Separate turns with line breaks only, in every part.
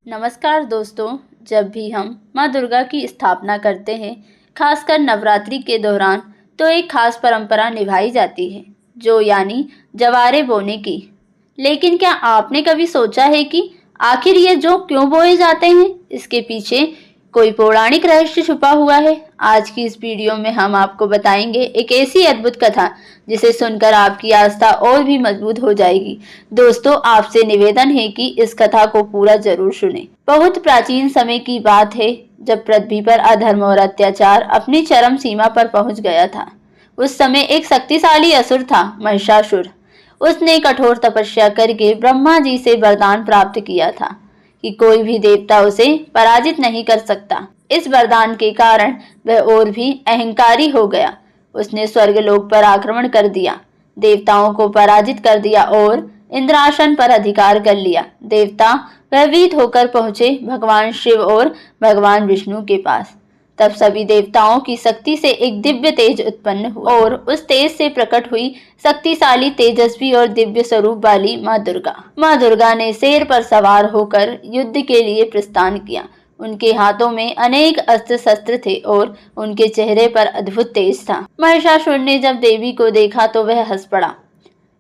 नमस्कार दोस्तों, जब भी हम माँ दुर्गा की स्थापना करते हैं, खासकर नवरात्रि के दौरान, तो एक खास परंपरा निभाई जाती है, जो यानी जवारे बोने की। लेकिन क्या आपने कभी सोचा है कि आखिर ये जौ क्यों बोए जाते हैं? इसके पीछे कोई पौराणिक रहस्य छुपा हुआ है। आज की इस वीडियो में हम आपको बताएंगे एक ऐसी अद्भुत कथा जिसे सुनकर आपकी आस्था और भी मजबूत हो जाएगी। दोस्तों, आपसे निवेदन है कि इस कथा को पूरा जरूर सुने। बहुत प्राचीन समय की बात है, जब पृथ्वी पर अधर्म और अत्याचार अपनी चरम सीमा पर पहुंच गया था। उस समय एक शक्तिशाली असुर था, महिषासुर। उसने कठोर तपस्या करके ब्रह्मा जी से वरदान प्राप्त किया था कि कोई भी देवता उसे पराजित नहीं कर सकता। इस वरदान के कारण वह और भी अहंकारी हो गया। उसने स्वर्गलोक पर आक्रमण कर दिया, देवताओं को पराजित कर दिया और इंद्रासन पर अधिकार कर लिया। देवता भयभीत होकर पहुंचे भगवान शिव और भगवान विष्णु के पास। तब सभी देवताओं की शक्ति से एक दिव्य तेज उत्पन्न हुआ और उस तेज से प्रकट हुई शक्तिशाली, तेजस्वी और दिव्य स्वरूप वाली माँ दुर्गा। माँ दुर्गा ने शेर पर सवार होकर युद्ध के लिए प्रस्थान किया। उनके हाथों में अनेक अस्त्र शस्त्र थे और उनके चेहरे पर अद्भुत तेज था। महिषासुर ने जब देवी को देखा तो वह हंस पड़ा।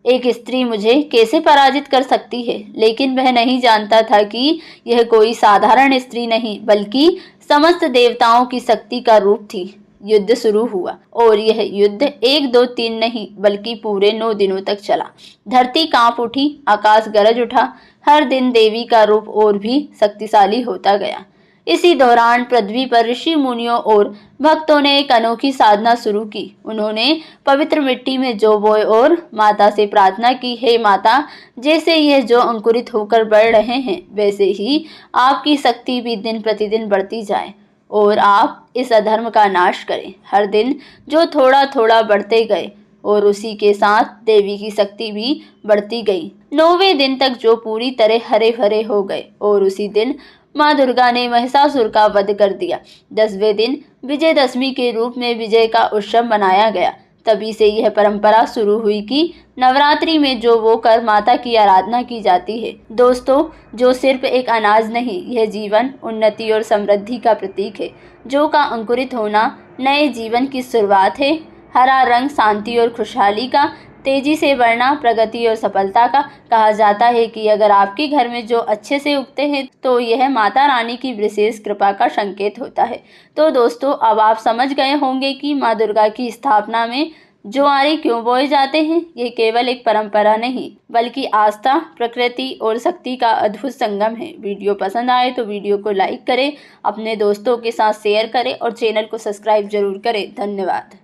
एक स्त्री मुझे कैसे पराजित कर सकती है? लेकिन वह नहीं जानता था कि यह कोई साधारण स्त्री नहीं, बल्कि समस्त देवताओं की शक्ति का रूप थी। युद्ध शुरू हुआ और यह युद्ध 1, 2, 3 नहीं, बल्कि पूरे 9 दिनों तक चला। धरती कांप उठी, आकाश गरज उठा। हर दिन देवी का रूप और भी शक्तिशाली होता गया। इसी दौरान पृथ्वी पर ऋषि मुनियों और भक्तों ने एक अनोखी साधना शुरू की। उन्होंने पवित्र मिट्टी में जौ बोए और माता से प्रार्थना की, हे माता, जैसे यह जौ अंकुरित होकर बढ़ रहे हैं, वैसे ही आपकी शक्ति भी दिन प्रतिदिन बढ़ती जाए और आप इस अधर्म का नाश करें। हर दिन जो थोड़ा थोड़ा बढ़ते गए और उसी के साथ देवी की शक्ति भी बढ़ती गई। 9वें दिन तक जो पूरी तरह हरे भरे हो गए और उसी दिन माँ दुर्गा ने महिषासुर का वध कर दिया। 10वें दिन विजयदशमी के रूप में विजय का उत्सव मनाया गया। तभी से यह परंपरा शुरू हुई कि नवरात्रि में जौ बोकर माता की आराधना की जाती है। दोस्तों, जो सिर्फ एक अनाज नहीं, यह जीवन, उन्नति और समृद्धि का प्रतीक है। जौ का अंकुरित होना नए जीवन की शुरुआत है। हरा रंग शांति और खुशहाली का, तेजी से बढ़ना प्रगति और सफलता का। कहा जाता है कि अगर आपके घर में जो अच्छे से उगते हैं तो यह माता रानी की विशेष कृपा का संकेत होता है। तो दोस्तों, अब आप समझ गए होंगे कि माँ दुर्गा की स्थापना में ज्वारे क्यों बोए जाते हैं। ये केवल एक परंपरा नहीं, बल्कि आस्था, प्रकृति और शक्ति का अद्भुत संगम है। वीडियो पसंद आए तो वीडियो को लाइक करें, अपने दोस्तों के साथ शेयर करें और चैनल को सब्सक्राइब जरूर करें। धन्यवाद।